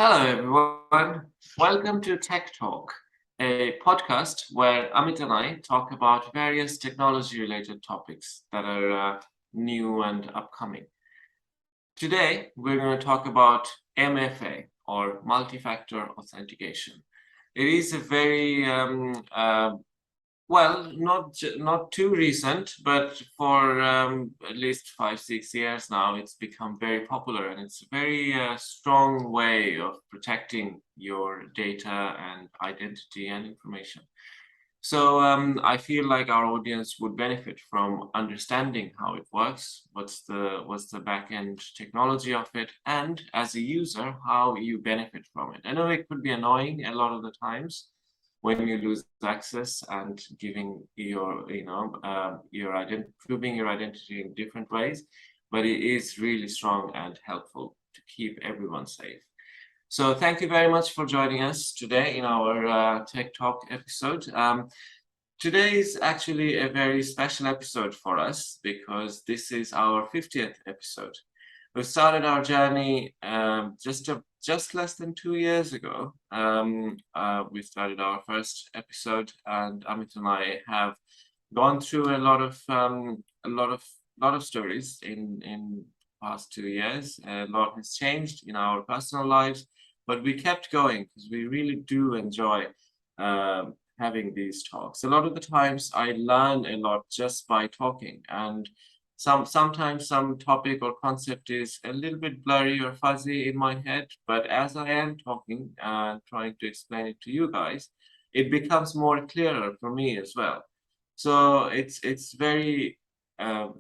Hello, everyone. Welcome to Tech Talk, a podcast where Amit and I talk about various technology related topics that are new and upcoming. Today, we're going to talk about MFA or multi factor authentication. It is a very not too recent, but for at least 5, 6 years now, it's become very popular, and it's a very strong way of protecting your data and identity and information. So I feel like our audience would benefit from understanding how it works, what's the back end technology of it, and as a user, how you benefit from it. I know it could be annoying a lot of the times when you lose access and giving proving your identity in different ways, but it is really strong and helpful to keep everyone safe. So thank you very much for joining us today in our Tech Talk episode. Today is actually a very special episode for us because this is our 50th episode. We started our journey just less than 2 years ago. We started our first episode, and Amit and I have gone through a lot of stories in past 2 years. A lot has changed in our personal lives, but we kept going because we really do enjoy having these talks. A lot of the times I learn a lot just by talking, and sometimes some topic or concept is a little bit blurry or fuzzy in my head, but as I am talking and trying to explain it to you guys, it becomes more clearer for me as well. So it's very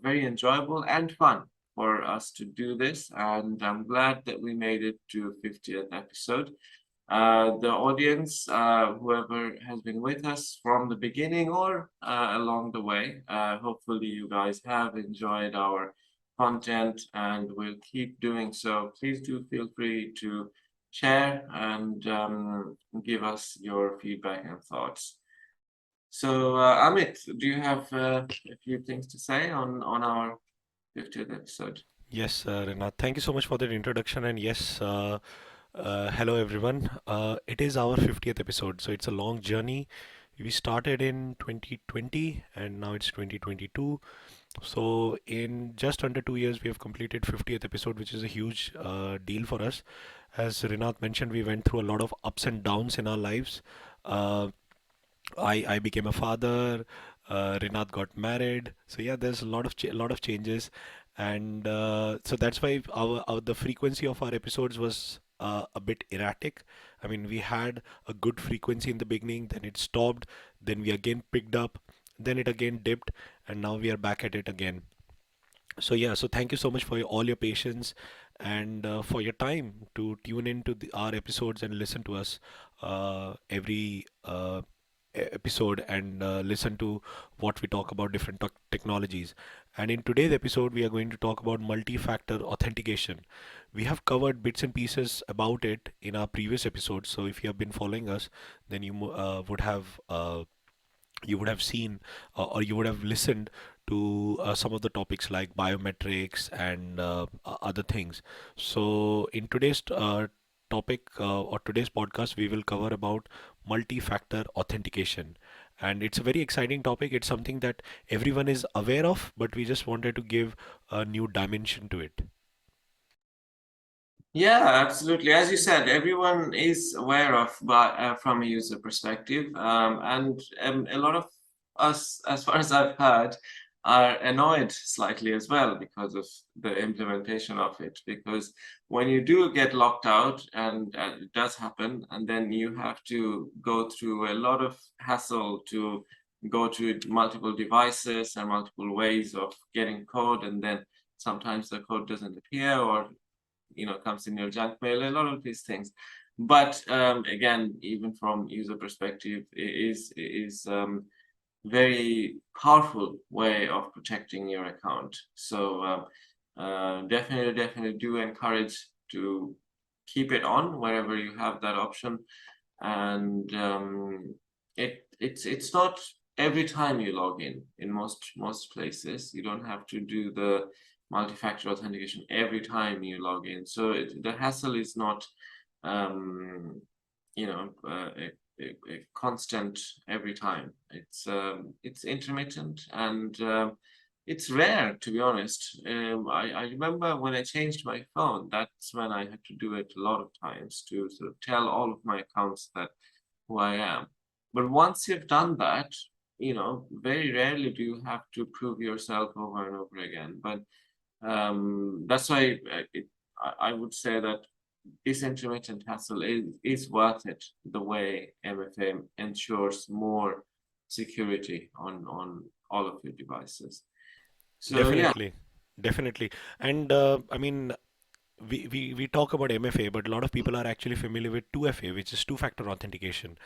enjoyable and fun for us to do this, and I'm glad that we made it to 50th episode. The audience, whoever has been with us from the beginning or along the way, hopefully you guys have enjoyed our content and will keep doing so. Please do feel free to share and give us your feedback and thoughts. So, Amit, do you have a few things to say on our 50th episode? Yes, Rinat, thank you so much for that introduction. And yes, hello everyone. It is our 50th episode, so it's a long journey. We started in 2020 and now it's 2022. So in just under 2 years, we have completed 50th episode, which is a huge deal for us. As Rinat mentioned, we went through a lot of ups and downs in our lives. Uh, I became a father. Rinat got married. So yeah, there's a lot of changes, and so that's why our the frequency of our episodes was a bit erratic. I mean, we had a good frequency in the beginning, then it stopped, then we again picked up, then it again dipped, and now we are back at it again. So yeah, so thank you so much for all your patience and for your time to tune into our episodes and listen to us every episode and listen to what we talk about different technologies. And in today's episode, we are going to talk about multi-factor authentication. We have covered bits and pieces about it in our previous episodes. So if you have been following us, then you would have seen or you would have listened to some of the topics like biometrics and other things. So in today's topic or today's podcast, we will cover about multi-factor authentication. And it's a very exciting topic. It's something that everyone is aware of, but we just wanted to give a new dimension to it. Yeah, absolutely. As you said, everyone is aware of, but from a user perspective, and a lot of us, as far as I've heard, are annoyed slightly as well because of the implementation of it. Because when you do get locked out, and it does happen, and then you have to go through a lot of hassle to go to multiple devices and multiple ways of getting code, and then sometimes the code doesn't appear or comes in your junk mail, a lot of these things. But again, even from user perspective, it is very powerful way of protecting your account. So definitely do encourage to keep it on wherever you have that option. And it's not every time you log in most places. You don't have to do the multi-factor authentication every time you log in. So the hassle is not um, a constant every time. It's intermittent and it's rare, to be honest. I remember when I changed my phone, that's when I had to do it a lot of times to sort of tell all of my accounts that who I am. But once you've done that, very rarely do you have to prove yourself over and over again. But that's why I would say that this intermittent hassle is worth it, the way MFA ensures more security on all of your devices. So yeah. Definitely, definitely. And I mean, we talk about MFA, but a lot of people are actually familiar with 2FA, which is two-factor authentication.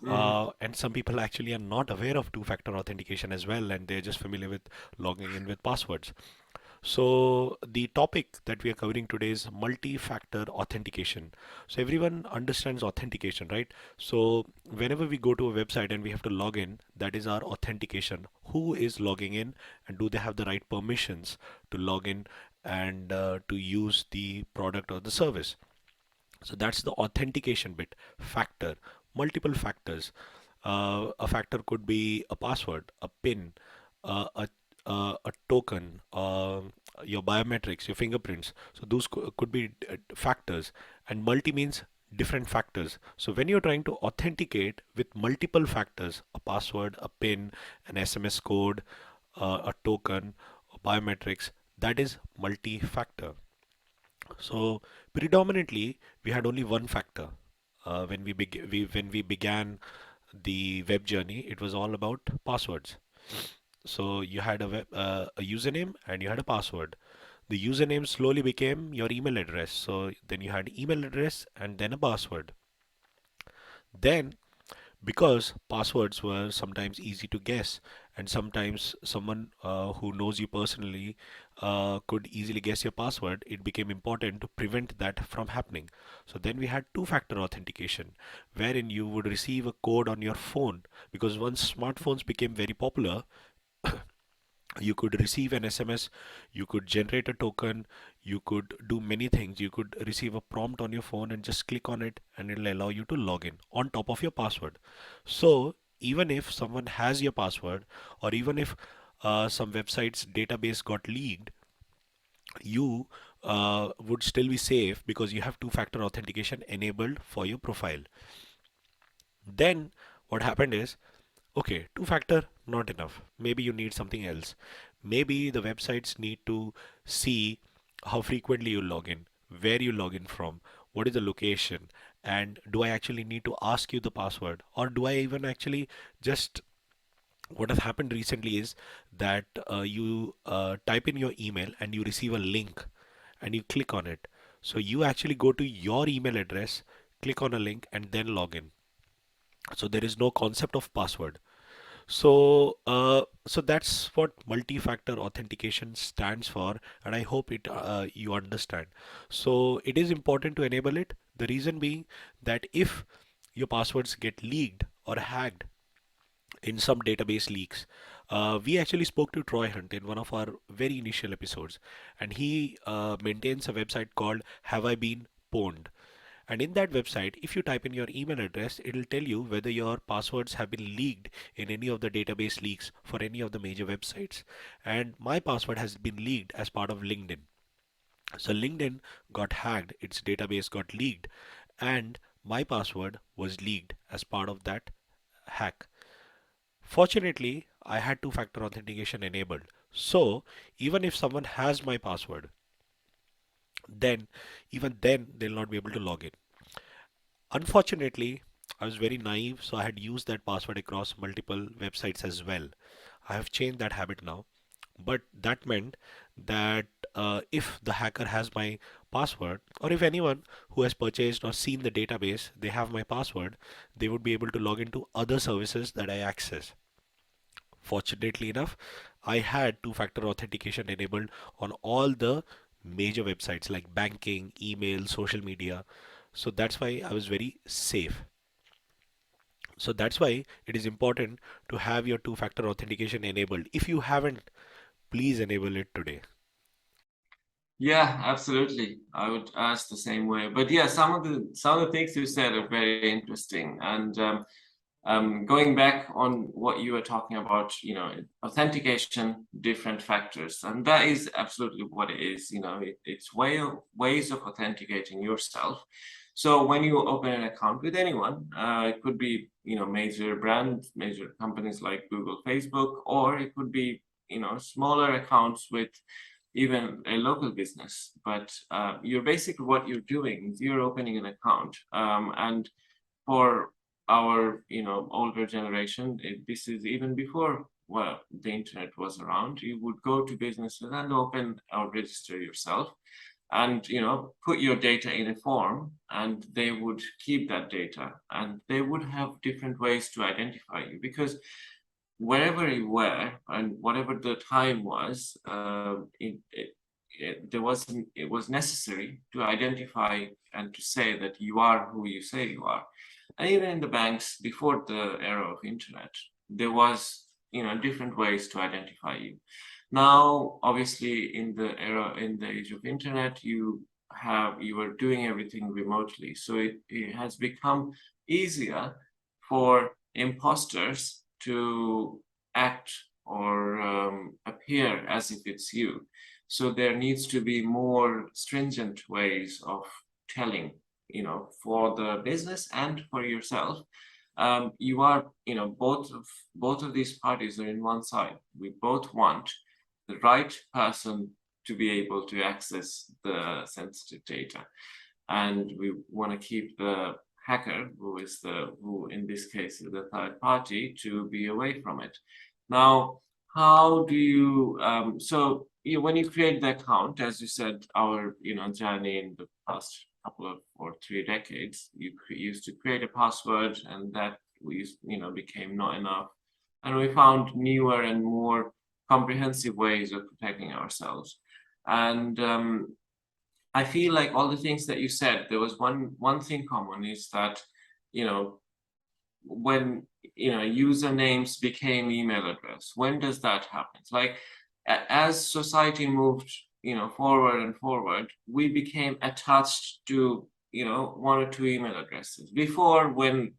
Mhm. And some people actually are not aware of two-factor authentication as well, and they're just familiar with logging in with passwords. So the topic that we are covering today is multi-factor authentication. So everyone understands authentication, right? So whenever we go to a website and we have to log in, that is our authentication. Who is logging in and do they have the right permissions to log in and to use the product or the service? So that's the authentication bit. Factor, multiple factors. A factor could be a password, a PIN, a a token, your biometrics, your fingerprints. So those could be factors, and multi means different factors. So when you're trying to authenticate with multiple factors, a password, a PIN, an SMS code, a token, biometrics, that is multi-factor. So predominantly, we had only one factor. When we began the web journey, it was all about passwords. So you had a username and you had a password. The username slowly became your email address. So then you had email address and then a password. Then, because passwords were sometimes easy to guess, and sometimes someone who knows you personally could easily guess your password, it became important to prevent that from happening. So then we had two-factor authentication, wherein you would receive a code on your phone, because once smartphones became very popular, you could receive an SMS, you could generate a token, you could do many things. You could receive a prompt on your phone and just click on it, and it'll allow you to log in on top of your password. So even if someone has your password, or even if some website's database got leaked, you would still be safe because you have two-factor authentication enabled for your profile. Then what happened is, okay, two factor, not enough. Maybe you need something else. Maybe the websites need to see how frequently you log in, where you log in from, what is the location, and do I actually need to ask you the password, or do I even actually just, what has happened recently is that you type in your email and you receive a link and you click on it. So you actually go to your email address, click on a link, and then log in. So there is no concept of password. So that's what multi-factor authentication stands for, and I hope it you understand. So it is important to enable it. The reason being that if your passwords get leaked or hacked in some database leaks, we actually spoke to Troy Hunt in one of our very initial episodes, and he maintains a website called Have I Been Pwned? And in that website, if you type in your email address, it'll tell you whether your passwords have been leaked in any of the database leaks for any of the major websites. And my password has been leaked as part of LinkedIn. So LinkedIn got hacked, its database got leaked, and my password was leaked as part of that hack. Fortunately, I had two-factor authentication enabled. So even if someone has my password, then even then they'll not be able to log in. Unfortunately, I was very naive, so I had used that password across multiple websites as well. I have changed that habit now, but that meant that if the hacker has my password, or if anyone who has purchased or seen the database, they have my password, they would be able to log into other services that I access. Fortunately enough, I had two-factor authentication enabled on all the major websites like banking, email, social media. So that's why I was very safe. So that's why it is important to have your two-factor authentication enabled. If you haven't, please enable it today. Yeah, absolutely. I would ask the same way. But yeah, some of the things you said are very interesting. And going back on what you were talking about, authentication, different factors, and that is absolutely what it is. It's ways of authenticating yourself. So when you open an account with anyone, it could be, major brands, major companies like Google, Facebook, or it could be, smaller accounts with even a local business. But you're basically what you're doing is you're opening an account, and for our older generation, this is even before the internet was around. You would go to businesses and open or register yourself, and put your data in a form, and they would keep that data, and they would have different ways to identify you, because wherever you were and whatever the time was, it was necessary to identify and to say that you are who you say you are. And even in the banks before the era of internet, there was different ways to identify you. Now, obviously, in the age of internet, you are doing everything remotely, so it has become easier for imposters to act or appear as if it's you. So there needs to be more stringent ways of telling, for the business and for yourself. You are, both of these parties are in one side. We both want the right person to be able to access the sensitive data, and we want to keep the hacker, who in this case is the third party, to be away from it. Now, how do you when you create the account, as you said, our journey in the past couple of or 3 decades, you used to create a password, and that became not enough, and we found newer and more comprehensive ways of protecting ourselves. And I feel like all the things that you said, there was one thing common, is that you know when usernames became email address. When does that happen? It's like as society moved forward and forward, we became attached to one or two email addresses. Before, when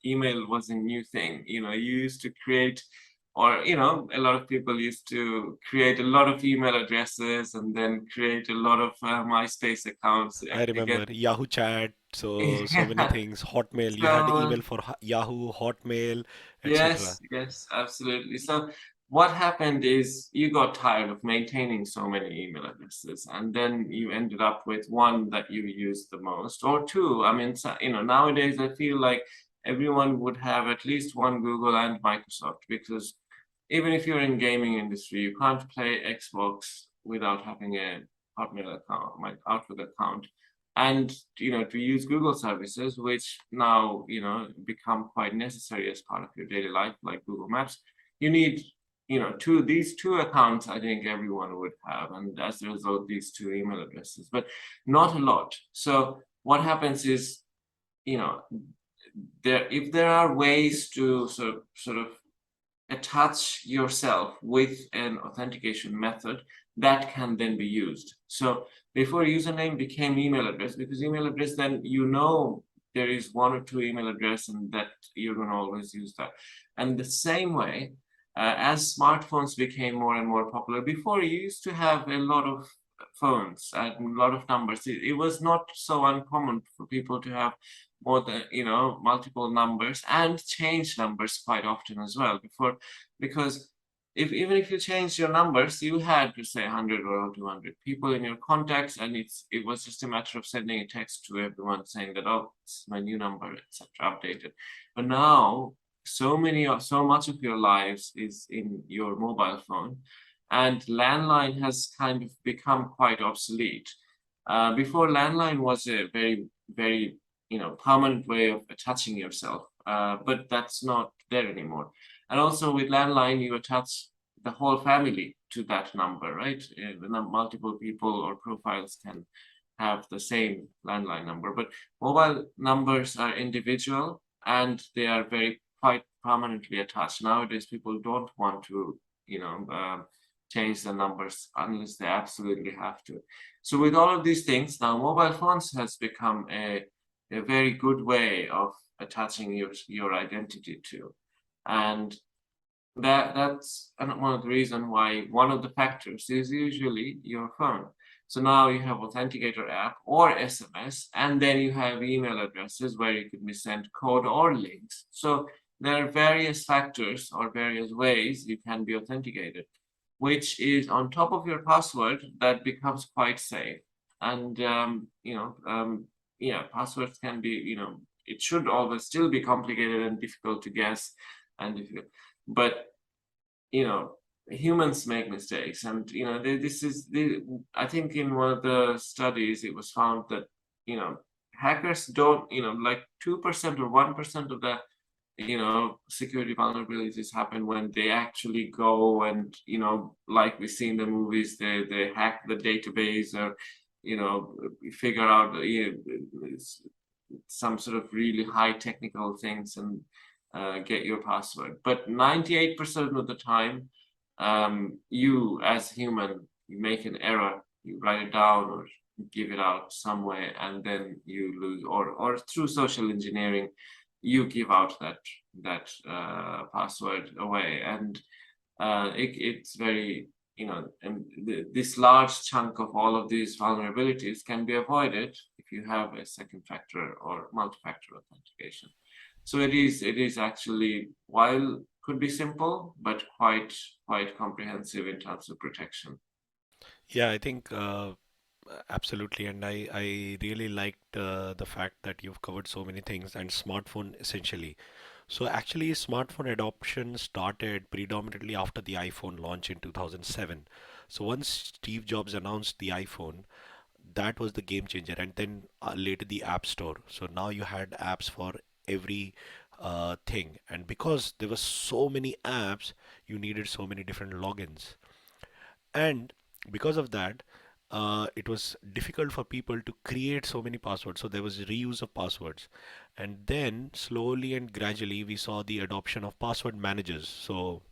email was a new thing, you used to create, or a lot of people used to create a lot of email addresses and then create a lot of MySpace accounts I again. remember Yahoo Chat, so many Yeah. things. Hotmail, you had So email for Yahoo, Hotmail, etc. yes, yes, absolutely. So what happened is you got tired of maintaining so many email addresses, and then you ended up with one that you use the most, or two. I mean, nowadays I feel like everyone would have at least one Google and Microsoft, because even if you're in gaming industry, you can't play Xbox without having a Hotmail account, my Outlook account, and to use Google services, which now become quite necessary as part of your daily life, like Google Maps. You need these two accounts. I think everyone would have, and as a result, these two email addresses, but not a lot. So what happens is, you know if there are ways to sort of attach yourself with an authentication method, that can then be used. So before username became email address, because email address, then there is one or two email address, and that you're going to always use that. And the same way, as smartphones became more and more popular, before you used to have a lot of phones and a lot of numbers. It was not so uncommon for people to have more than multiple numbers, and change numbers quite often as well before, because even if you change your numbers, you had to say 100 or 200 people in your contacts, and it was just a matter of sending a text to everyone saying that, oh, it's my new number, etc., updated. But now so much of your lives is in your mobile phone, and landline has kind of become quite obsolete. Before, landline was a very, very permanent way of attaching yourself, but that's not there anymore. And also with landline, you attach the whole family to that number, right? Multiple people or profiles can have the same landline number, but mobile numbers are individual, and they are very quite permanently attached. Nowadays, people don't want to, you know, change the numbers unless they absolutely have to. So with all of these things, now mobile phones has become a very good way of attaching your identity to. And that's one of the reasons why one of the factors is usually your phone. So now you have Authenticator app or SMS, and then you have email addresses where you could be sent code or links. So there are various factors or various ways you can be authenticated, which is on top of your password that becomes quite safe. And yeah, passwords can be, it should always still be complicated and difficult to guess, and but humans make mistakes, and I think in one of the studies it was found that hackers don't, like 2% or 1% of the security vulnerabilities happen when they actually go and like we see in the movies, they hack the database, or figure out some sort of really high technical things and get your password. But 98% of the time, you as human, you make an error, you write it down or give it out some way, and then you lose, or through social engineering, you give out that password away, and it's very and this large chunk of all of these vulnerabilities can be avoided if you have a second factor or multi-factor authentication. So it is actually, while could be simple, but quite comprehensive in terms of protection. Yeah, I think absolutely, and I really liked the fact that you've covered so many things and smartphone essentially. So actually, smartphone adoption started predominantly after the iPhone launch in 2007. So once Steve Jobs announced the iPhone, that was the game changer, and then later the App Store. So now you had apps for every thing, and because there were so many apps, you needed so many different logins. And because of that, it was difficult for people to create so many passwords. So there was reuse of passwords. And then slowly and gradually, we saw the adoption of password managers. So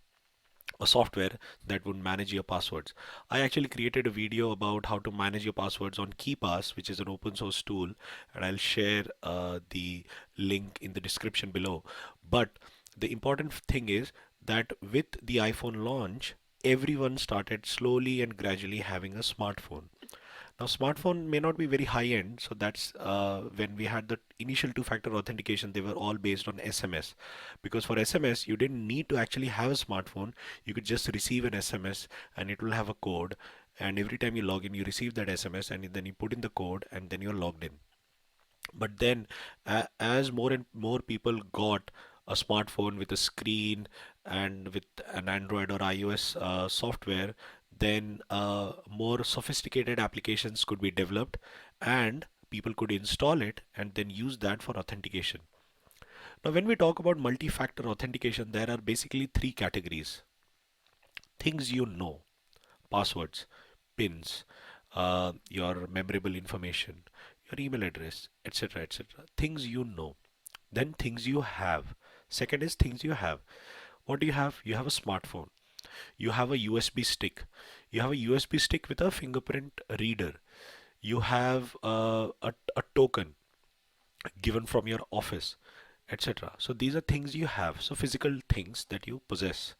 a software that would manage your passwords. I actually created a video about how to manage your passwords on KeePass, which is an open source tool, and I'll share the link in the description below. But the important thing is that with the iPhone launch, everyone started slowly and gradually having a smartphone. Now, smartphone may not be very high end, so that's when we had the initial two-factor authentication, they were all based on SMS. Because for SMS, you didn't need to actually have a smartphone. You could just receive an SMS and it will have a code. And every time you log in, you receive that SMS and then you put in the code and then you're logged in. But then, as more and more people got a smartphone with a screen and with an Android or iOS software, then more sophisticated applications could be developed and people could install it and then use that for authentication. Now, when we talk about multi-factor authentication, there are basically three categories. Things you know, passwords, pins, your memorable information, your email address, etc., etc. Things you know. Then things you have. Second is things you have. What do you have? You have a smartphone. You have a USB stick. You have a USB stick with a fingerprint reader. You have a token given from your office, etc. So these are things you have. So physical things that you possess.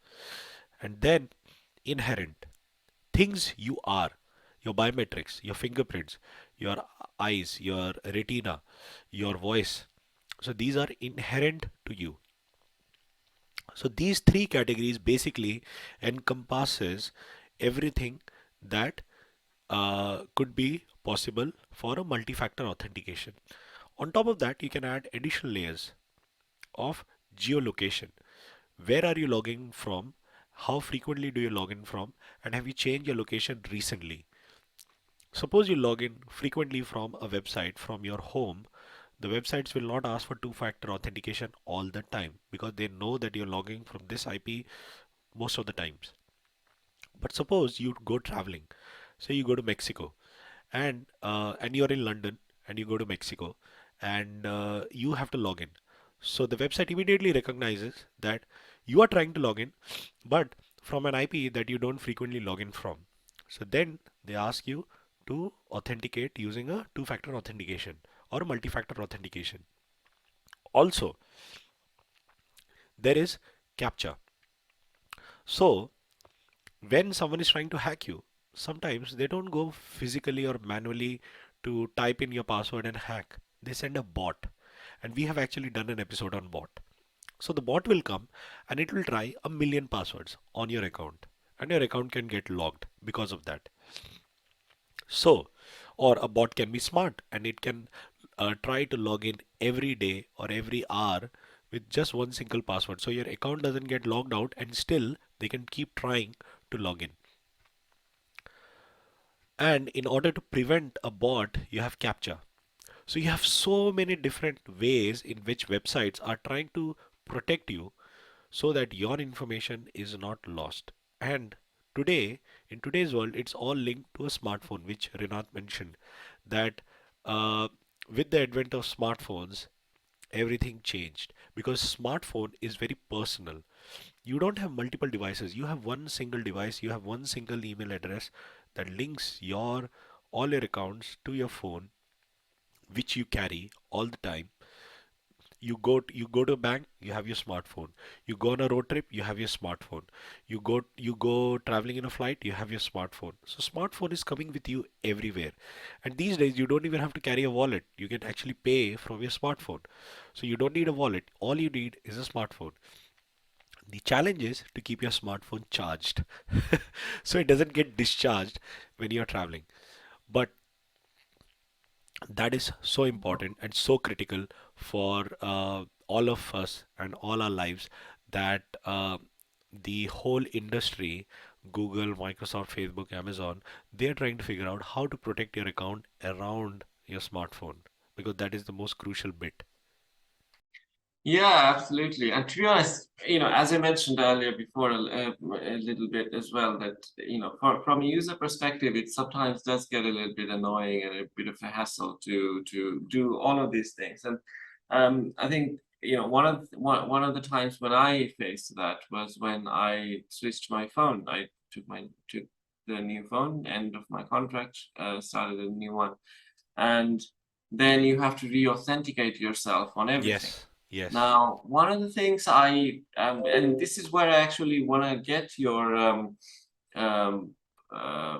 And then inherent things you are, your biometrics, your fingerprints, your eyes, your retina, your voice. So these are inherent to you. So these three categories basically encompasses everything that could be possible for a multi-factor authentication. On top of that, you can add additional layers of geolocation. Where are you logging from? How frequently do you log in from? And have you changed your location recently? Suppose you log in frequently from a website from your home, the websites will not ask for two-factor authentication all the time because they know that you're logging from this IP most of the times. But suppose you go traveling, say you go to Mexico, and you're in London and you go to Mexico, and you have to log in. So the website immediately recognizes that you are trying to log in, but from an IP that you don't frequently log in from. So then they ask you to authenticate using a two-factor authentication or a multi-factor authentication. Also, there is CAPTCHA. So when someone is trying to hack you, sometimes they don't go physically or manually to type in your password and hack. They send a bot. And we have actually done an episode on bot. So the bot will come and it will try 1 million passwords on your account. And your account can get logged because of that. So, or a bot can be smart and it can try to log in every day or every hour with just one single password. So your account doesn't get logged out and still they can keep trying to log in. And in order to prevent a bot, you have CAPTCHA. So you have so many different ways in which websites are trying to protect you so that your information is not lost. And today, in today's world, it's all linked to a smartphone, which Rinat mentioned that uh, with the advent of smartphones, everything changed because smartphone is very personal. You don't have multiple devices. You have one single device. You have one single email address that links your all your accounts to your phone, which you carry all the time. You go to a bank, you have your smartphone. You go on a road trip, you have your smartphone. You go traveling in a flight, you have your smartphone. So smartphone is coming with you everywhere. And these days you don't even have to carry a wallet. You can actually pay from your smartphone. So you don't need a wallet. All you need is a smartphone. The challenge is to keep your smartphone charged so it doesn't get discharged when you're traveling. But that is so important and so critical for all of us and all our lives that the whole industry, Google, Microsoft, Facebook, Amazon, they're trying to figure out how to protect your account around your smartphone because that is the most crucial bit. Yeah, absolutely. And to be honest, as I mentioned earlier before, a little bit as well, that, from a user perspective, it sometimes does get a little bit annoying and a bit of a hassle to do all of these things. And I think, one of the times when I faced that was when I switched my phone. I took the new phone, end of my contract, started a new one, and then you have to re-authenticate yourself on everything. Yes, yes. Now, one of the things and this is where I actually want to get your um, uh,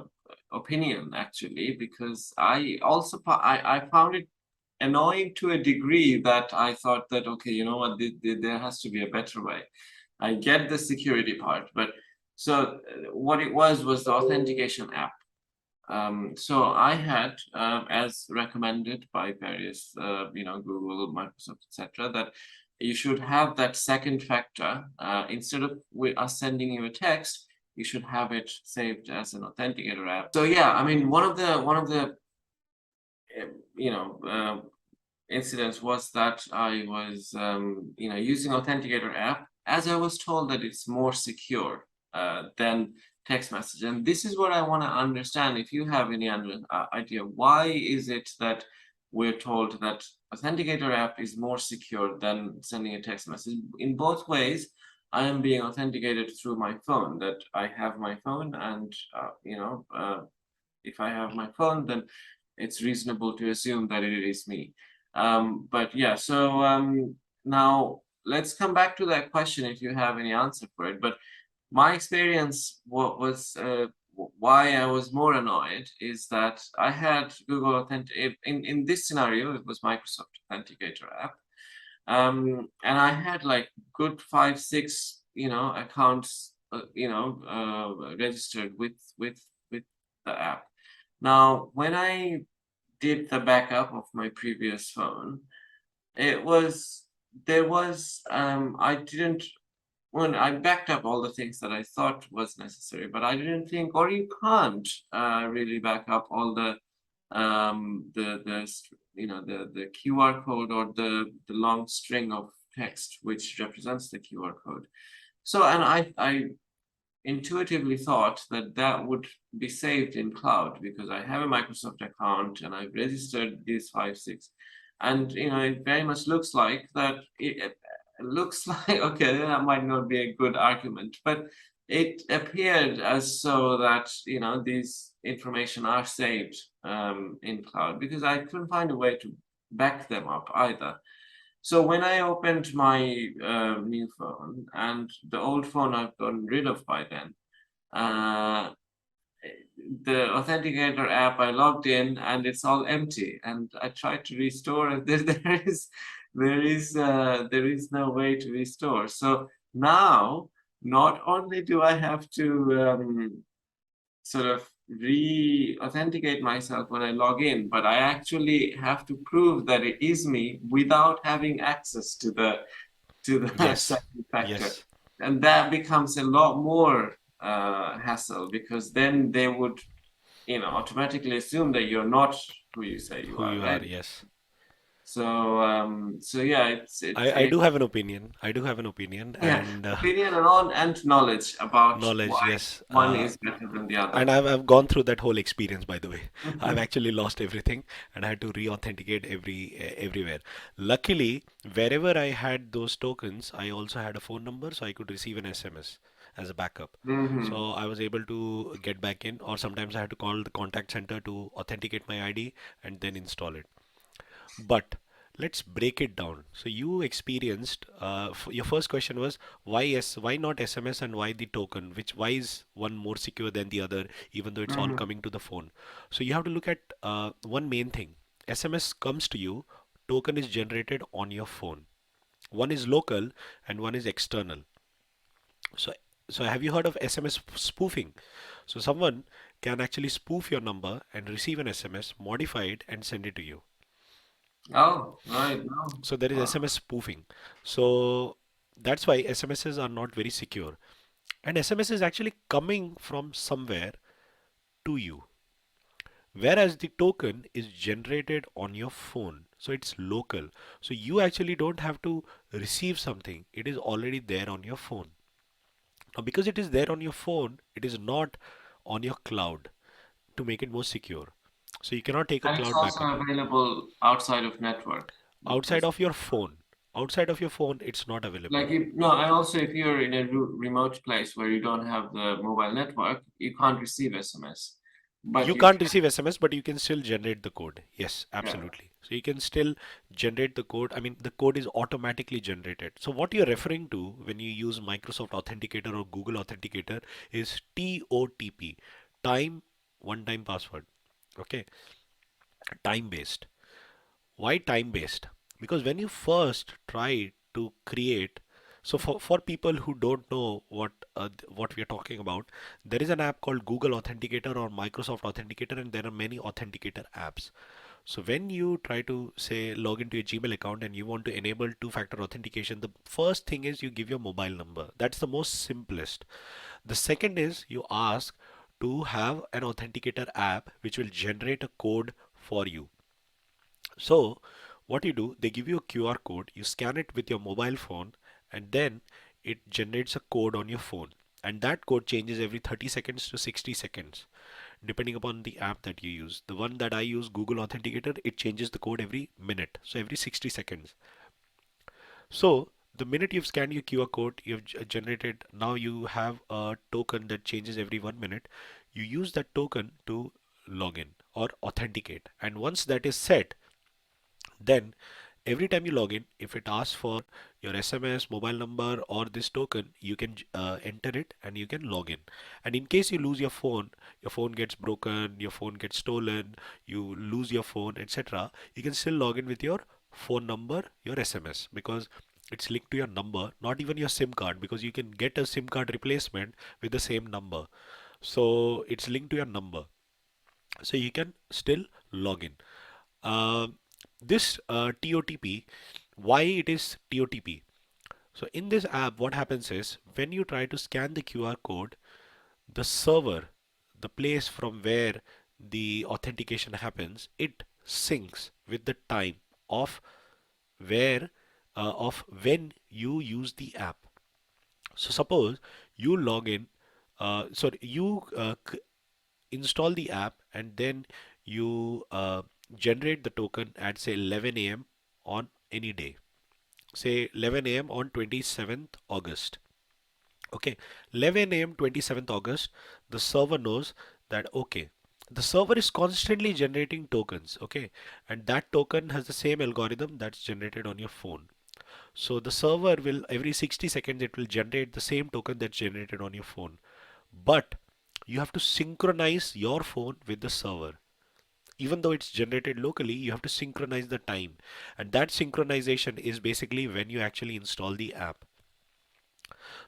opinion, actually, because I found it annoying to a degree that I thought that, okay, you know what, there has to be a better way. I get the security part, but so what it was the authentication app. So I had, as recommended by various, Google, Microsoft, etc., that you should have that second factor. Instead of us sending you a text, you should have it saved as an authenticator app. So yeah, I mean, one of the incidents was that I was, using authenticator app, as I was told that it's more secure than text message. And this is what I want to understand. If you have any idea, why is it that we're told that authenticator app is more secure than sending a text message? In both ways, I am being authenticated through my phone, that I have my phone, and if I have my phone, then it's reasonable to assume that it is me. But yeah, so now let's come back to that question if you have any answer for it. But my experience, what was why I was more annoyed, is that I had Google Authentic in this scenario. It was Microsoft Authenticator app, and I had like good 5, 6, accounts, registered with the app. Now, when I did the backup of my previous phone, it was there was I didn't when I backed up all the things that I thought was necessary, but I didn't think, or you can't really back up all the QR code or the long string of text which represents the QR code. So, and I intuitively thought that that would be saved in cloud because I have a Microsoft account and I've registered these 5, 6, and it very much looks like that. It looks like, okay, that might not be a good argument, but it appeared as so that these information are saved in cloud, because I couldn't find a way to back them up either. So when I opened my new phone, and the old phone I've gotten rid of by then, uh, the Authenticator app, I logged in and it's all empty, and I tried to restore it. There is no way to restore. So now, not only do I have to sort of re-authenticate myself when I log in, but I actually have to prove that it is me without having access to the Yes, second factor. yes, And that becomes a lot more hassle, because then they would automatically assume that you're not who you say you who are, you are, right? yes. So yeah, I do have an opinion. I do have an opinion, yeah, and opinion and knowledge about knowledge, why yes. one is better than the other. And I've gone through that whole experience, by the way. I've actually lost everything, and I had to re-authenticate everywhere. Luckily, wherever I had those tokens, I also had a phone number, so I could receive an SMS as a backup. Hmm. So I was able to get back in, or sometimes I had to call the contact center to authenticate my ID and then install it. But let's break it down. So you experienced, your first question was why not SMS, and why the token? Why is one more secure than the other, even though it's all Hmm. coming to the phone? So you have to look at one main thing. SMS comes to you, token is generated on your phone. One is local and one is external. So so have you heard of SMS spoofing? So someone can actually spoof your number and receive an SMS, modify it, and send it to you. Oh, right. No. So there is SMS spoofing. So that's why SMSs are not very secure. And SMS is actually coming from somewhere to you. Whereas the token is generated on your phone. So it's local. So you actually don't have to receive something. It is already there on your phone. Now, because it is there on your phone, it is not on your cloud to make it more secure. So you cannot take a And it's cloud also backup. available outside of network. Outside Because of your phone. Outside of your phone, it's not available. like if no, and also if you're in a remote place where you don't have the mobile network, you can't receive SMS. But You you can't can, receive SMS, but you can still generate the code. Yes, yeah. absolutely. So you can still generate the code. I mean, the code is automatically generated. So what you're referring to when you use Microsoft Authenticator or Google Authenticator is TOTP, time one time password. Okay, time based. Why time based? Because when you first try to create, so for people who don't know what we are talking about, there is an app called Google Authenticator or Microsoft Authenticator, and there are many authenticator apps. So when you try to say log into your Gmail account and you want to enable two-factor authentication, the first thing is you give your mobile number. That's the most simplest. The second is you ask to have an authenticator app which will generate a code for you. So what you do, they give you a QR code, you scan it with your mobile phone, and then it generates a code on your phone. And that code changes every 30 seconds to 60 seconds, depending upon the app that you use. The one that I use, Google Authenticator, it changes the code every minute, so every 60 seconds. So the minute you've scanned your QR code, you've generated, now you have a token that changes every 1 minute. You use that token to log in or authenticate. And once that is set, then every time you log in, if it asks for your SMS, mobile number, or this token, you can enter it and you can log in. And in case you lose your phone gets broken, your phone gets stolen, you lose your phone, etc., you can still log in with your phone number, your SMS, because it's linked to your number, not even your SIM card, because you can get a SIM card replacement with the same number. So it's linked to your number. So you can still log in. Uh, this TOTP, why it is TOTP? So in this app, what happens is when you try to scan the QR code, the server, the place from where the authentication happens, it syncs with the time of where of when you use the app. So suppose you log in, sorry, you install the app and then you generate the token at say 11 a.m. on any day, say 11 a.m. on 27th August. Okay, 11 a.m. 27th August, the server knows that, okay, the server is constantly generating tokens, okay, and that token has the same algorithm that's generated on your phone. So the server will, every 60 seconds, it will generate the same token that's generated on your phone. But you have to synchronize your phone with the server. Even though it's generated locally, you have to synchronize the time. And that synchronization is basically when you actually install the app.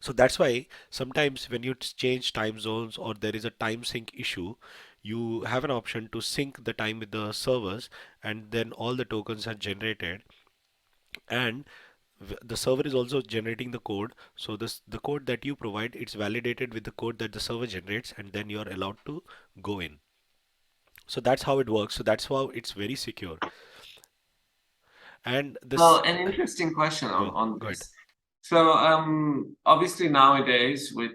So that's why sometimes when you change time zones or there is a time sync issue, you have an option to sync the time with the servers, and then all the tokens are generated, and the server is also generating the code. So the code that you provide, it's validated with the code that the server generates, and then you're allowed to go in. So that's how it works. So that's how it's very secure. And Well, this, an interesting question on go ahead. this. So, obviously nowadays with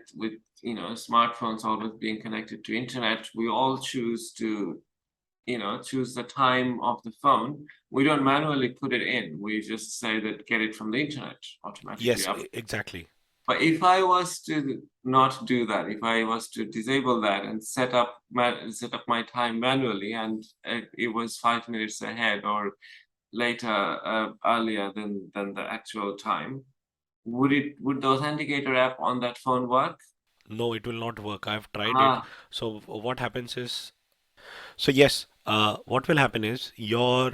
smartphones always being connected to internet, we all choose to choose the time of the phone. We don't manually put it in. We just say that get it from the internet automatically Yes, up. exactly. But if I was to not do that, if I was to disable that and set up my time manually, and it was 5 minutes ahead or later, earlier than the actual time, would the Authenticator app on that phone work? No, it will not work. I've tried it. Ah, So what happens is, so yes, what will happen is your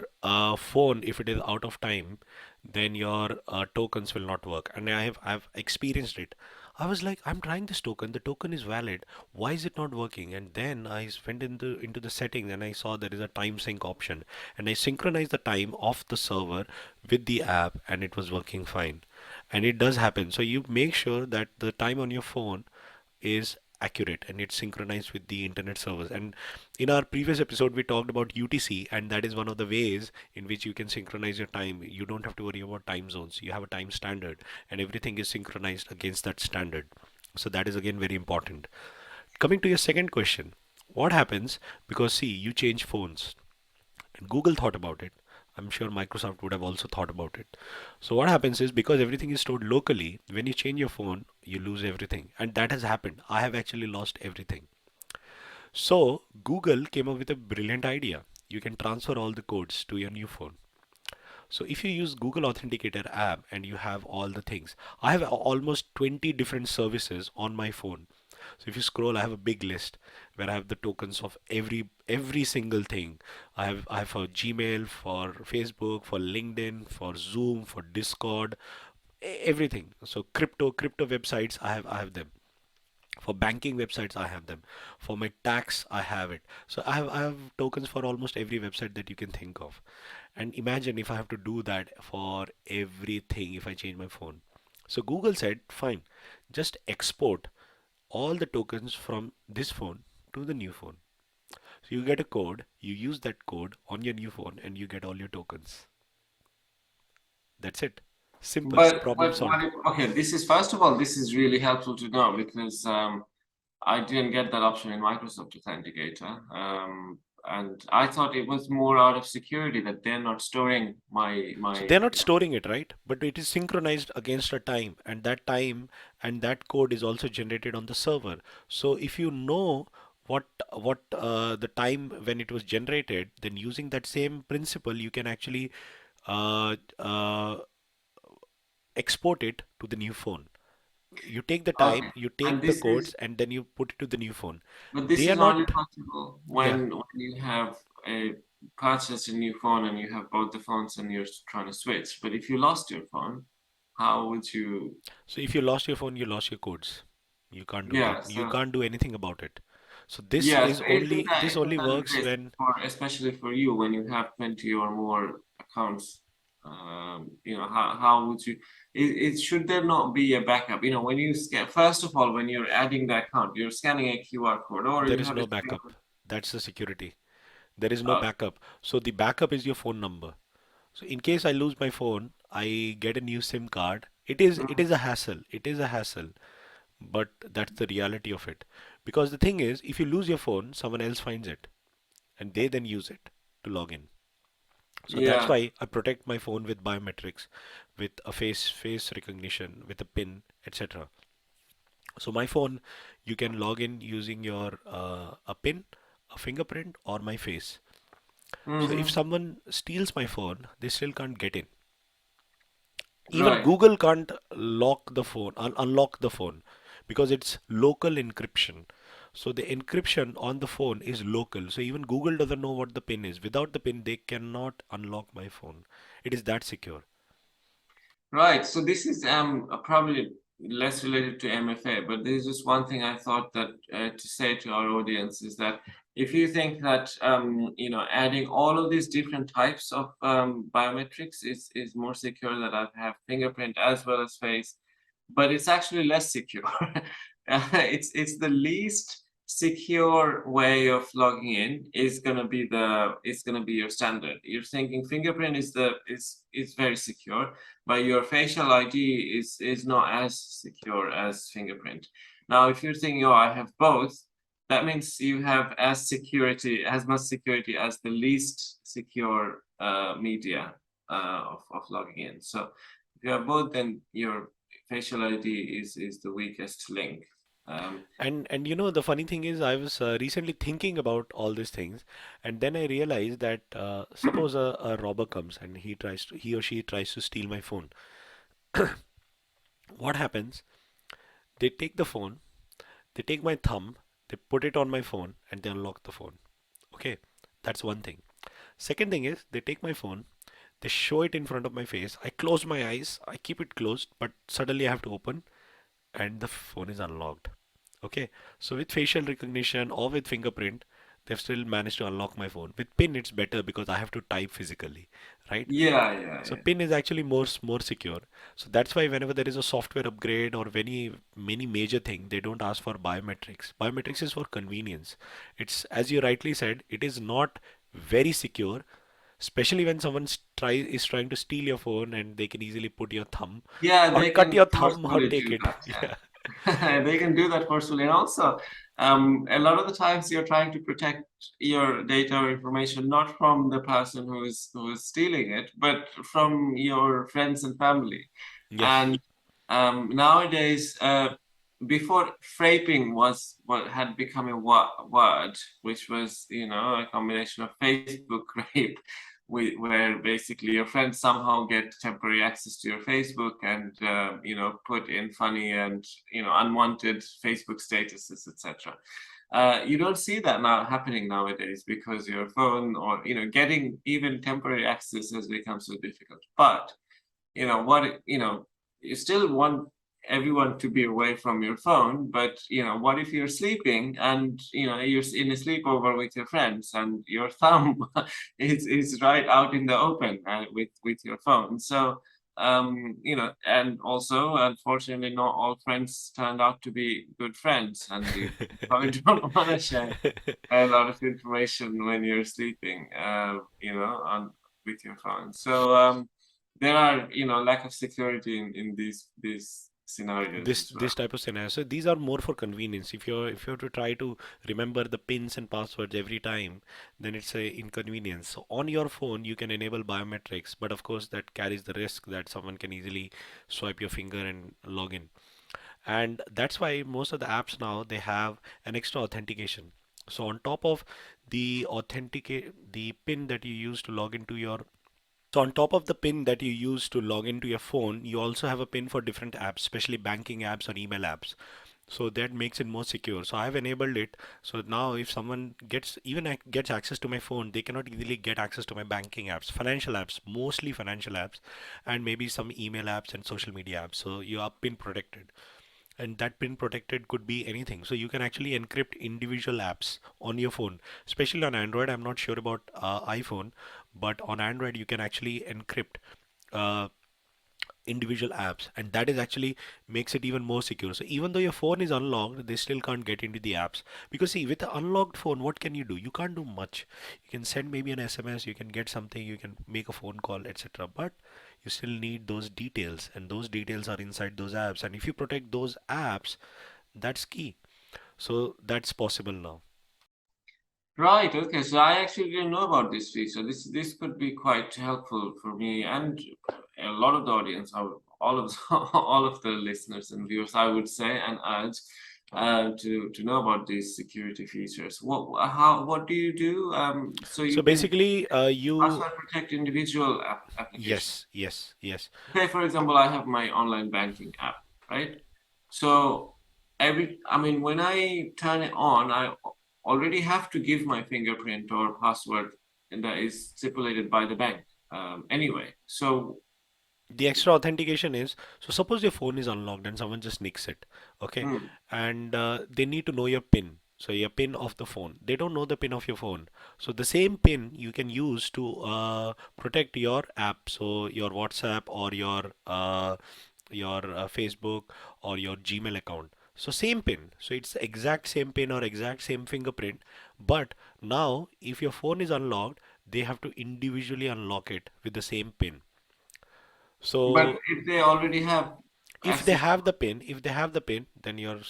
phone, if it is out of time, then your tokens will not work. And I've experienced it. I was like, I'm trying this token. The token is valid. Why is it not working? And then I went into the settings and I saw there is a time sync option, and I synchronized the time of the server with the app, and it was working fine. And it does happen. So you make sure that the time on your phone is accurate and it's synchronized with the internet servers. And in our previous episode, we talked about UTC, and that is one of the ways in which you can synchronize your time. You don't have to worry about time zones. You have a time standard, and everything is synchronized against that standard. So that is again very important. Coming to your second question, what happens, because see, you change phones and Google thought about it. I'm sure Microsoft would have also thought about it. So what happens is, because everything is stored locally, when you change your phone, you lose everything. And that has happened. I have actually lost everything. So Google came up with a brilliant idea. You can transfer all the codes to your new phone. So if you use Google Authenticator app and you have all the things, I have almost 20 different services on my phone. So if you scroll, I have a big list where I have the tokens of every single thing. I have for Gmail, for Facebook, for LinkedIn, for Zoom, for Discord, everything. So crypto websites, I have them. For banking websites, I have them. For my tax, I have it. So I have tokens for almost every website that you can think of. And imagine if I have to do that for everything if I change my phone. So Google said, fine, just export all the tokens from this phone to the new phone. So you get a code, you use that code on your new phone, and you get all your tokens. That's it. Simple. Problem but solved. okay, this is first of all, this is really helpful to know because I didn't get that option in Microsoft Authenticator. And I thought it was more out of security that they're not storing So my they're not storing it, right? But it is synchronized against a time, and that time and that code is also generated on the server. So if you know what the time when it was generated, then using that same principle, you can actually uh, uh, export it to the new phone. You take the Okay. time, you And take the this is, codes, and then you put it to the new phone. but this They are is only not, possible yeah. when you have a purchased a new phone and you have both the phones and you're trying to switch. But if you lost your phone, how would you? So if you lost your phone, you lost your codes. You can't do that. Yeah. You So can't do anything about it. So this yeah. is So only this isn't only that the works case when for especially for you when you have 20 or more accounts? How would you? Should there not be a backup? When you scan, first of all, when you're adding the account, you're scanning a QR code or there you is have a no backup. single. That's the security. There is no Uh, backup. So the backup is your phone number. So in case I lose my phone, I get a new SIM card. It is a hassle. It is a hassle. But that's the reality of it. Because the thing is, if you lose your phone, someone else finds it and they then use it to log in. So that's yeah. why I protect my phone with biometrics, with a face recognition, with a pin, etc. So my phone, you can log in using your a pin, a fingerprint, or my face. So if Mm-hmm. someone steals my phone, they still can't get in. Even Right. Google can't lock the phone, unlock the phone, because it's local encryption. So the encryption on the phone is local. So even Google doesn't know what the pin is. Without the pin, they cannot unlock my phone. It is that secure. Right. So this is probably less related to MFA, but there's just one thing I thought that to say to our audience is that if you think that adding all of these different types of biometrics is more secure, that I have fingerprint as well as face, but it's actually less secure. It's the least secure way of logging in is gonna be your standard. You're thinking fingerprint is very secure, but your facial ID is not as secure as fingerprint. Now, if you're thinking, oh, I have both, that means you have as much security as the least secure media of logging in. So if you have both, then your facial ID is the weakest link. Um, And the funny thing is, I was recently thinking about all these things, and then I realized that suppose a robber comes and he or she tries to steal my phone. What happens? They take the phone, they take my thumb, they put it on my phone, and they unlock the phone. Okay, that's one thing. Second thing is they take my phone, they show it in front of my face. I close my eyes, I keep it closed, but suddenly I have to open, and the phone is unlocked. Okay, so with facial recognition or with fingerprint, they've still managed to unlock my phone. With PIN, it's better because I have to type physically, right? yeah, yeah, So yeah. PIN is actually more secure. So that's why whenever there is a software upgrade or many major thing, they don't ask for biometrics. Biometrics is for convenience. It's, as you rightly said, it is not very secure, especially when someone is trying to steal your phone and they can easily put your thumb Yeah, or they cut can your thumb or forcefully take do it. that. Yeah. Yeah, they can do that forcefully, and also, a lot of the times you're trying to protect your data or information not from the person who is stealing it, but from your friends and family. Yes. And nowadays, before fraping was what had become a word, which was a combination of Facebook rape, where basically your friends somehow get temporary access to your Facebook and put in funny and unwanted Facebook statuses, etc. You don't see that now happening nowadays because your phone or getting even temporary access has become so difficult. But you still want everyone to be away from your phone, but what if you're sleeping and you're in a sleepover with your friends and your thumb is right out in the open with your phone. So and also unfortunately not all friends turned out to be good friends, and you probably don't want to share a lot of information when you're sleeping on with your phone. So there are lack of security in these scenarios this as well. this type of scenario. So these are more for convenience. If you have to try to remember the pins and passwords every time, then it's a inconvenience. So on your phone you can enable biometrics, but of course that carries the risk that someone can easily swipe your finger and log in. And that's why most of the apps now they have an extra authentication. So on top of the pin that you use to log into your so on top of the pin that you use to log into your phone, you also have a pin for different apps, especially banking apps or email apps. So that makes it more secure. So I've enabled it. So now if someone gets access to my phone, they cannot easily get access to my banking apps, financial apps, mostly financial apps, and maybe some email apps and social media apps. So you are pin protected, and that pin protected could be anything. So you can actually encrypt individual apps on your phone, especially on Android. I'm not sure about iPhone, but on Android you can actually encrypt uh, individual apps, and that is actually makes it even more secure. So even though your phone is unlocked, they still can't get into the apps, because see, with an unlocked phone, what can you do? You can't do much. You can send maybe an SMS, you can get something, you can make a phone call, etc., but you still need those details, and those details are inside those apps, and if you protect those apps, that's key. So that's possible now. Right. Okay. So I actually didn't know about this feature. This could be quite helpful for me and a lot of the audience, all of all of the listeners and viewers, I would say, and urge to know about these security features. What do you do? So So you can basically, you password protect individual yes, applications. yes, yes. Say, for example, I have my online banking app, right? So I mean, when I turn it on, I already have to give my fingerprint or password, and that is stipulated by the bank, anyway. So, The extra authentication is, so suppose your phone is unlocked and someone just nicks it, okay, hmm, and they need to know your PIN. So your PIN of the phone. They don't know the PIN of your phone. So the same PIN you can use to protect your app. So your WhatsApp or your Facebook or your Gmail account. So same PIN. So it's the exact same PIN or exact same fingerprint. But now if your phone is unlocked, they have to individually unlock it with the same PIN. but So if they already have if they access, have the pin, then you're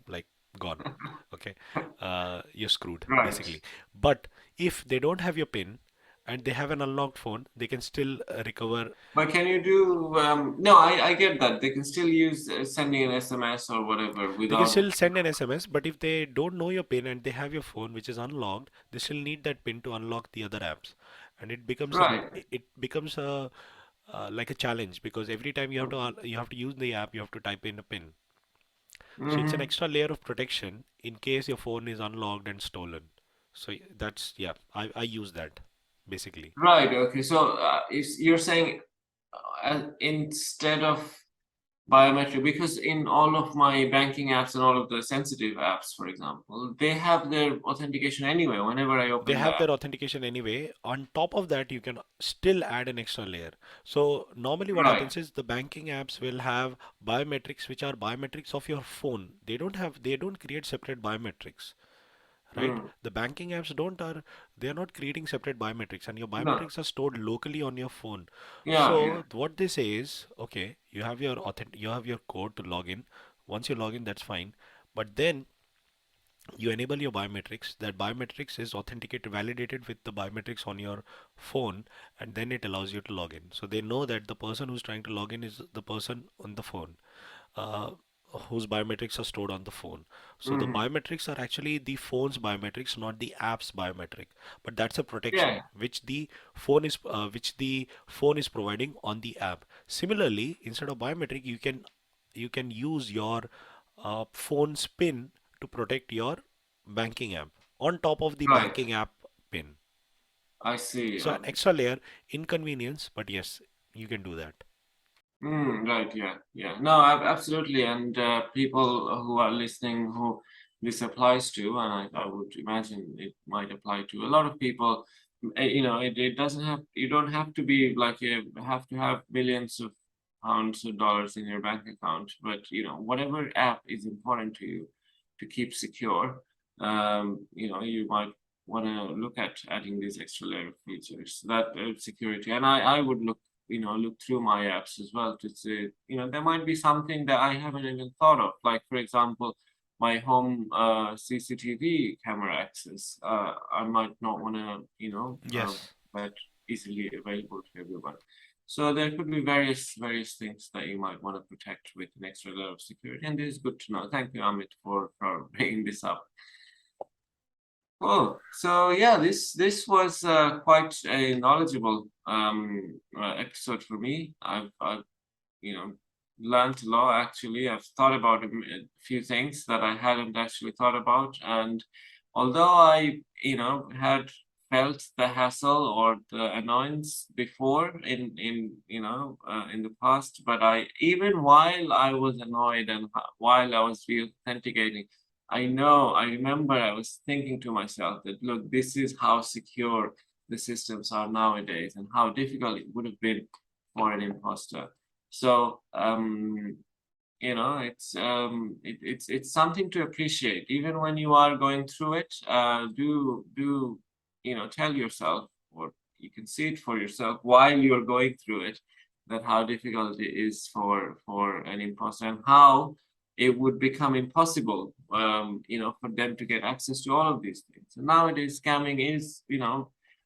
like gone. Okay, you're screwed right? basically. But if they don't have your pin and they have an unlocked phone, they can still recover. But can you do? No, I get that they can still use sending an SMS or whatever They can without. still send an SMS, but if they don't know your pin and they have your phone which is unlocked, they still need that pin to unlock the other apps, and Right. it becomes a like a challenge because every time you have to use the app, you have to type in a pin. So it's an Hmm. extra layer of protection in case your phone is unlocked and stolen. So that's, yeah, I use that basically. Right. Okay. So if you're saying instead of biometric, because in all of my banking apps and all of the sensitive apps, for example, they have their authentication anyway whenever I They open the have app. their authentication anyway. On top of that, you can still add an extra layer. So normally what Right. happens is the banking apps will have biometrics which are biometrics of your phone. They don't create separate biometrics, right? Mm. The banking apps don't are they are not creating separate biometrics, and your No. biometrics are stored locally on your phone. Yeah. Yeah. So what they say is, okay, you have your code to log in. Once you log in, that's fine. But then you enable your biometrics. That biometrics is authenticated, validated with the biometrics on your phone, and then it allows you to log in. So they know that the person who's trying to log in is the person on the phone, uh, whose biometrics are stored on the phone. So the Hmm. biometrics are actually the phone's biometrics, not the app's biometric. But that's a protection Yeah. which the phone is providing on the app. Similarly, instead of biometric, you can use your phone's PIN to protect your banking app on top of the Right. banking app PIN. I see. So an extra layer, inconvenience, but yes, you can do that. Right, yeah, yeah. No, absolutely. And people who are listening who this applies to, and I would imagine it might apply to a lot of people. You know, it doesn't have, you don't have to be like you have to have millions of pounds or dollars in your bank account, but you know, whatever app is important to you to keep secure, you know, you might want to look at adding these extra layer of features that security. And I would look, you know, look through my apps as well to see, you know, there might be something that I haven't even thought of. Like, for example, my home CCTV camera access. I might not want to, you know, Yes. that easily available to everyone. So there could be various things that you might want to protect with an extra layer of security, and this is good to know. Thank you, Amit, for bringing this up. Oh, so yeah, this was quite a knowledgeable episode for me. I've you know learned a lot actually. I've thought about a few things that I hadn't actually thought about, and although I had felt the hassle or the annoyance before in the past, but I even while I was annoyed and while I was re-authenticating. I remember I was thinking to myself that, look, this is how secure the systems are nowadays and how difficult it would have been for an imposter. So, it's something to appreciate. Even when you are going through it, do tell yourself, or you can see it for yourself while you're going through it, that how difficult it is for an imposter and how it would become impossible, for them to get access to all of these things. And nowadays, scamming is,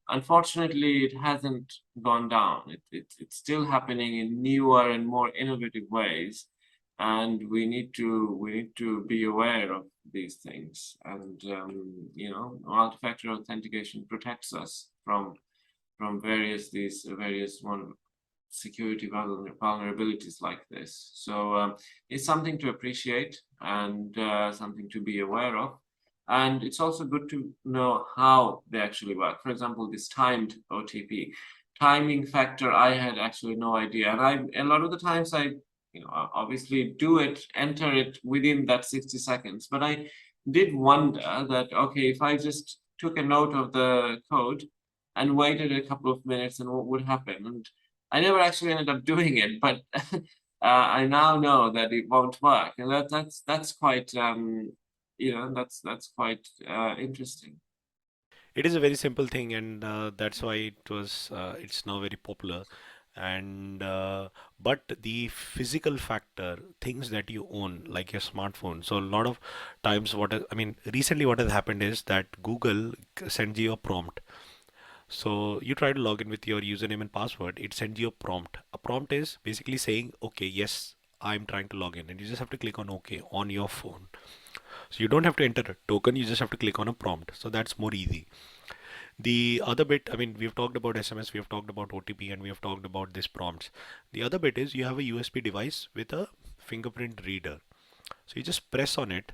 unfortunately, it hasn't gone down. It's still happening in newer and more innovative ways, and we need to be aware of these things. And you know, multi-factor authentication protects us from various one security vulnerabilities like this. So it's something to appreciate and something to be aware of. And it's also good to know how they actually work. For example, this timed OTP timing factor, I had actually no idea. And a lot of the times you know, obviously enter it within that 60 seconds. But I did wonder that, okay, if I just took a note of the code and waited a couple of minutes, and what would happen? And I never actually ended up doing it, but I now know that it won't work, and that's quite you know, that's quite interesting. It is a very simple thing, and that's why it's now very popular. And but the physical factor, things that you own, like your smartphone. So a lot of times, I mean, recently what has happened is that Google sends you a prompt. So you try to log in with your username and password, it sends you a prompt. A prompt is basically saying, okay, yes, I'm trying to log in, and you just have to click on OK on your phone. So you don't have to enter a token, you just have to click on a prompt. So that's more easy. The other bit, I mean, we've talked about SMS, we have talked about OTP, and we have talked about these prompts. The other bit is you have a USB device with a fingerprint reader. So you just press on it.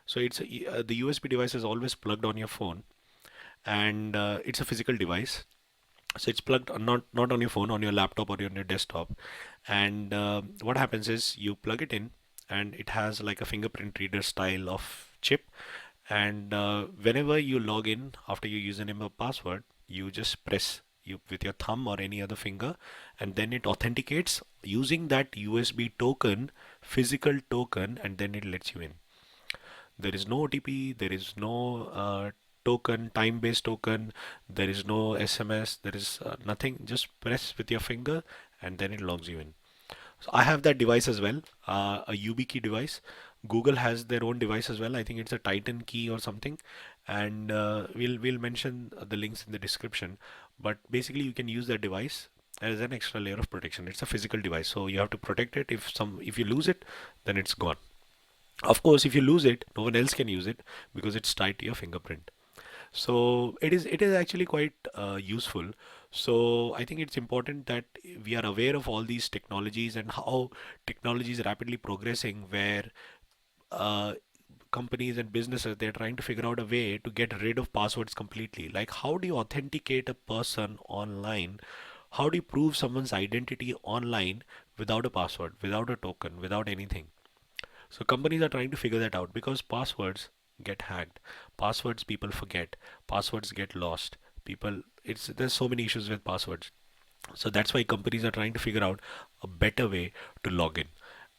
So the USB device is always plugged on your phone, and it's a physical device. So it's plugged not on your phone, on your laptop or on your desktop. And what happens is you plug it in, and it has like a fingerprint reader style of chip. And whenever you log in after your username or password, you just press you with your thumb or any other finger, and then it authenticates using that USB token, physical token, and then it lets you in. There is no OTP, there is no token, time-based token, there is no SMS, there is nothing. Just press with your finger, and then it logs you in. So I have that device as well, a YubiKey device. Google has their own device as well. I think it's a Titan key or something, and we'll mention the links in the description. But basically, you can use that device as an extra layer of protection. It's a physical device, so you have to protect it. If you lose it, then it's gone. Of course, if you lose it, no one else can use it because it's tied to your fingerprint. So it is actually quite useful. So I think it's important that we are aware of all these technologies and how technology is rapidly progressing, where uh, companies and businesses, they're trying to figure out a way to get rid of passwords completely. Like, how do you authenticate a person online? How do you prove someone's identity online without a password, without a token, without anything? So companies are trying to figure that out because passwords get hacked, passwords people forget, passwords get lost. There's so many issues with passwords. So that's why companies are trying to figure out a better way to log in.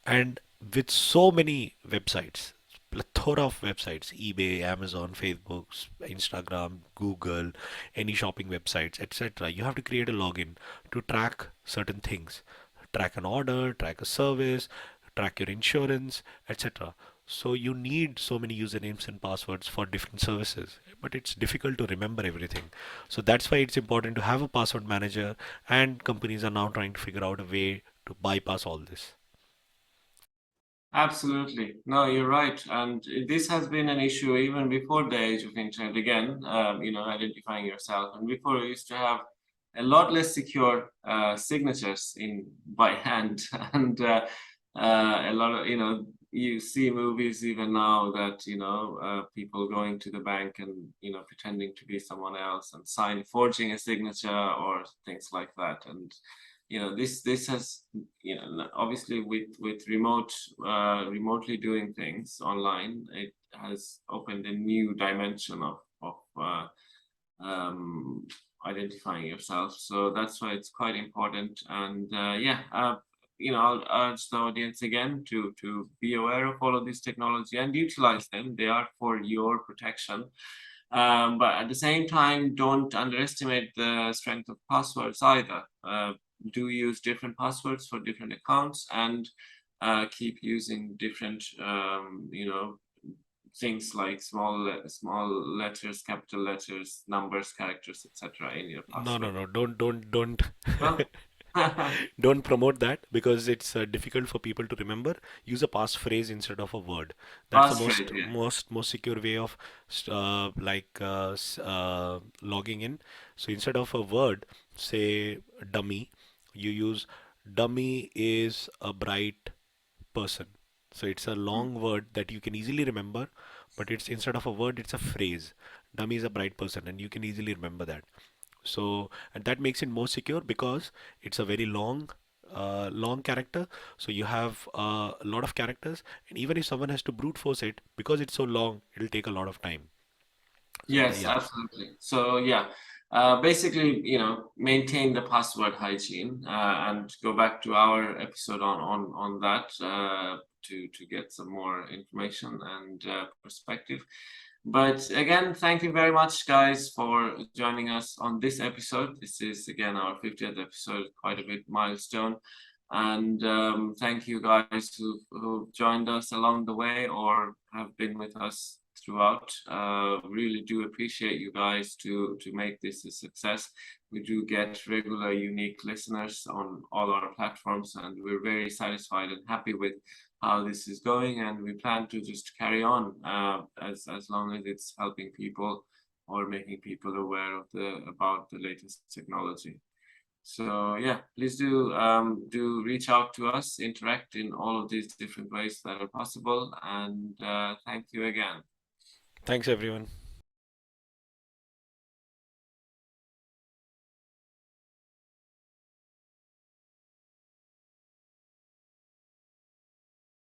And with so many websites, plethora of websites, eBay, Amazon, Facebook, Instagram, Google, any shopping websites, etc., you have to create a login to track certain things, track an order, track a service, track your insurance, etc. So you need so many usernames and passwords for different services, but it's difficult to remember everything. So that's why it's important to have a password manager, and companies are now trying to figure out a way to bypass all this. Absolutely. No, you're right. And this has been an issue even before the age of internet. Again, you know, identifying yourself. And before we used to have a lot less secure signatures in by hand, and a lot of, you know, you see movies even now that, you know, people going to the bank and, you know, pretending to be someone else and forging a signature or things like that. And you know, this has, you know, obviously with remotely doing things online, it has opened a new dimension of um, identifying yourself. So that's why it's quite important. And yeah, you know, I'll urge the audience again to be aware of all of this technology and utilize them. They are for your protection. But at the same time, don't underestimate the strength of passwords either. Do use different passwords for different accounts, and keep using different, you know, things like small letters, capital letters, numbers, characters, etc. in your No, no, password. no. Don't No? don't promote that because it's difficult for people to remember. Use a passphrase instead of a word. That's the Passphrase, most yeah. most secure way of logging in. So instead of a word, say dummy, you use dummy is a bright person. So it's a Mm. long word that you can easily remember, but it's instead of a word, it's a phrase. Dummy is a bright person, and you can easily remember that. So, and that makes it more secure because it's a very long character. So you have a lot of characters, and even if someone has to brute force it, because it's so long, it'll take a lot of time. So Yes, yeah, absolutely. So yeah, basically, maintain the password hygiene and go back to our episode on that to get some more information and perspective. But again, thank you very much, guys, for joining us on this episode. This is again our 50th episode, quite a bit milestone. And thank you guys who joined us along the way or have been with us throughout. Really do appreciate you guys to make this a success. We do get regular, unique listeners on all our platforms, and we're very satisfied and happy with how this is going. And we plan to just carry on as long as it's helping people or making people aware of about the latest technology. So yeah, please do reach out to us, interact in all of these different ways that are possible, and thank you again. thanks everyone.